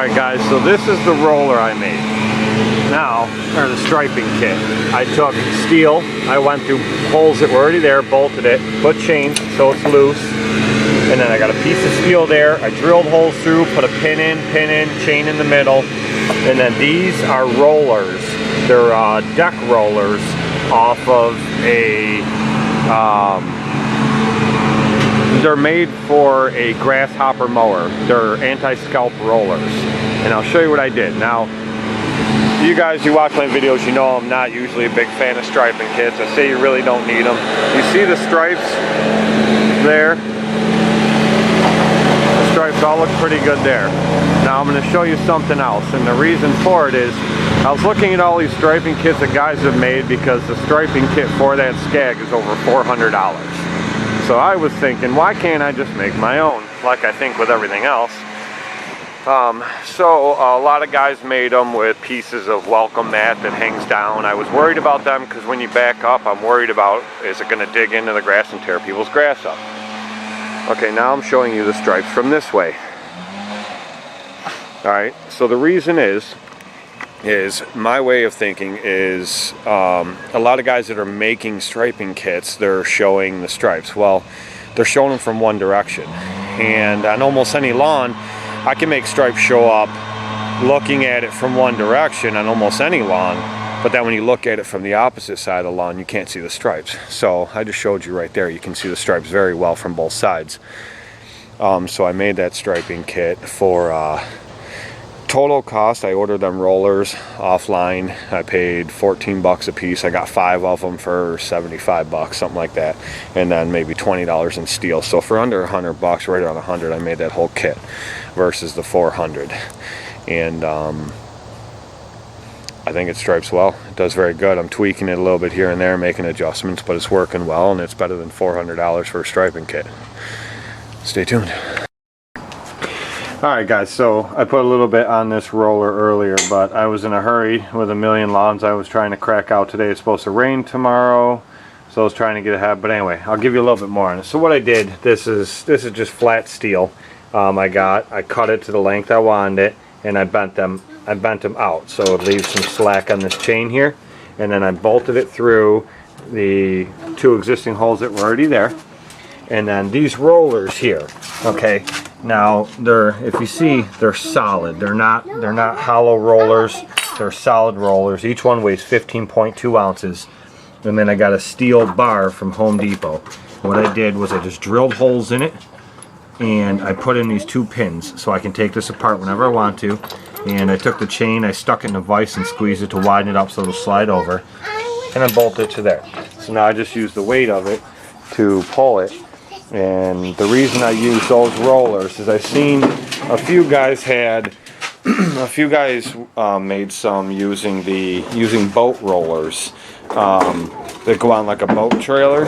Alright guys, so this is the roller I made. Now, or the striping kit. I took steel, I went through holes that were already there, bolted it, put chain so it's loose, and then I got a piece of steel there. I drilled holes through, put a pin in, chain in the middle, and then these are rollers. They're deck rollers off of a, they're made for a grasshopper mower. They're anti-scalp rollers. And I'll show you what I did. Now, you guys who watch my videos, you know I'm not usually a big fan of striping kits. I say you really don't need them. You see the stripes there? The stripes all look pretty good there. Now I'm going to show you something else, and the reason for it is I was looking at all these striping kits that guys have made because the striping kit for that Skag is over $400. So I was thinking, why can't I just make my own, like I think with everything else. So a lot of guys made them with pieces of welcome mat that hangs down. I was worried about them because when you back up, I'm worried about, is it going to dig into the grass and tear people's grass up? Okay, now I'm showing you the stripes from this way. Alright, so the reason is my way of thinking is a lot of guys that are making striping kits, they're showing the stripes. Well, they're showing them from one direction. And on almost any lawn, I can make stripes show up looking at it from one direction on almost any lawn, but then when you look at it from the opposite side of the lawn, you can't see the stripes. So I just showed you right there, you can see the stripes very well from both sides. So I made that striping kit for total cost. I ordered them rollers offline. I paid 14 bucks a piece. I got 5 of them for 75 bucks, something like that, and then maybe $20 in steel. So for under 100 bucks, right around 100, I made that whole kit versus the 400. And I think it stripes well. It does very good. I'm tweaking it a little bit here and there, making adjustments, but it's working well, and it's better than $400 for a striping kit. Stay tuned. Alright guys, so I put a little bit on this roller earlier, but I was in a hurry with a million lawns I was trying to crack out today. It's supposed to rain tomorrow, so I was trying to get ahead. But anyway, I'll give you a little bit more on it. So what I did, this is just flat steel. I cut it to the length I wanted it, and I bent them out so it leaves some slack on this chain here, and then I bolted it through the 2 existing holes that were already there. And then these rollers here, okay, now if you see, they're solid. They're not hollow rollers. They're solid rollers. Each one weighs 15.2 ounces. And then I got a steel bar from Home Depot. What I did was I just drilled holes in it, and I put in these 2 pins so I can take this apart whenever I want to. And I took the chain, I stuck it in a vise and squeezed it to widen it up so it'll slide over, and I bolted it to there. So now I just use the weight of it to pull it. And the reason I use those rollers is I've seen a few guys made some using boat rollers that go on like a boat trailer.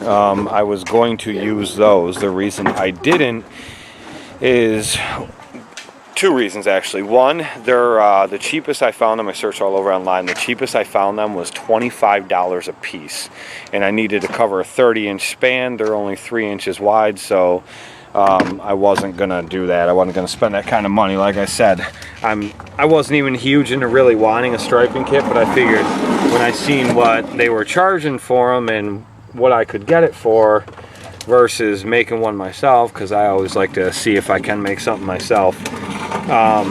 I was going to use those. The reason I didn't is 2 reasons actually. One, they're the cheapest I found them. I searched all over online. The cheapest I found them was $25 a piece, and I needed to cover a 30-inch span. They're only 3 inches wide, so I wasn't gonna do that. I wasn't gonna spend that kind of money. Like I said, I wasn't even huge into really wanting a striping kit, but I figured when I seen what they were charging for them and what I could get it for versus making one myself, because I always like to see if I can make something myself. I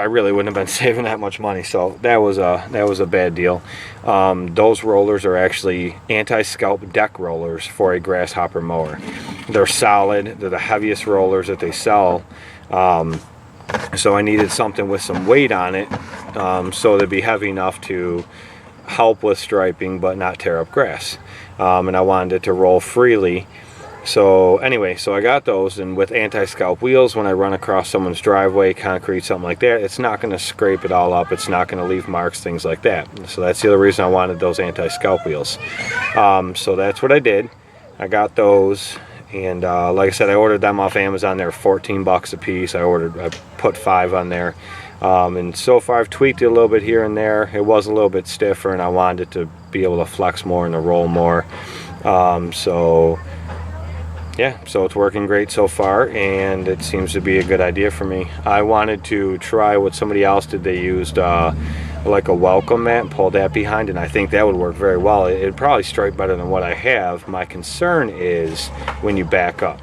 really wouldn't have been saving that much money, so that was a bad deal. Those rollers are actually anti-scalp deck rollers for a grasshopper mower. They're solid. They're the heaviest rollers that they sell. So I needed something with some weight on it, so they'd be heavy enough to help with striping but not tear up grass. And I wanted it to roll freely. So anyway, so I got those, and with anti-scalp wheels, when I run across someone's driveway, concrete, something like that, it's not going to scrape it all up. It's not going to leave marks, things like that. So that's the other reason I wanted those anti-scalp wheels. So that's what I did. I got those, and like I said, I ordered them off Amazon. They're 14 bucks a piece. I put 5 on there. And so far I've tweaked it a little bit here and there. It was a little bit stiffer, and I wanted it to be able to flex more and to roll more. So yeah, so it's working great so far, and it seems to be a good idea for me. I wanted to try what somebody else did. They used like a welcome mat and pulled that behind, and I think that would work very well. It'd probably stripe better than what I have. My concern is when you back up.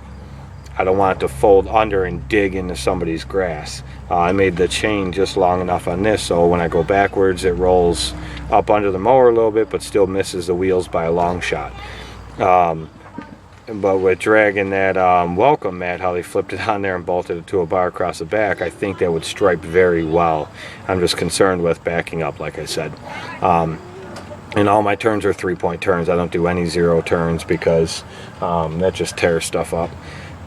I don't want it to fold under and dig into somebody's grass. I made the chain just long enough on this so when I go backwards it rolls up under the mower a little bit but still misses the wheels by a long shot. But with dragging that welcome mat, how they flipped it on there and bolted it to a bar across the back, I think that would stripe very well. I'm just concerned with backing up, like I said. And all my turns are 3-point turns. I don't do any 0 turns because that just tears stuff up.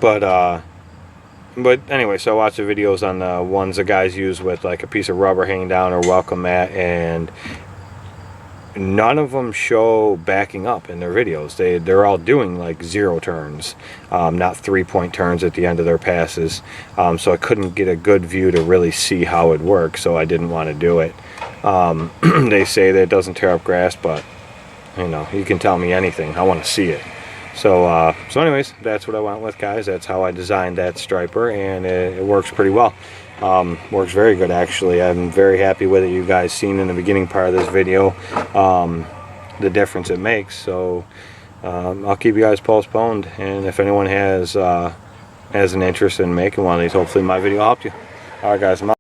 But anyway, so I watch the videos on the ones the guys use with like a piece of rubber hanging down or welcome mat, and none of them show backing up in their videos. They're all doing like 0 turns, not 3-point turns at the end of their passes. So I couldn't get a good view to really see how it works, so I didn't want to do it. They say that it doesn't tear up grass, but you know, you can tell me anything. I want to see it. So anyways, that's what I went with, guys. That's how I designed that striper, and it works pretty well. Works very good, actually. I'm very happy with it. You guys seen in the beginning part of this video the difference it makes. So I'll keep you guys postponed, and if anyone has an interest in making one of these, hopefully my video helped you. All right, guys.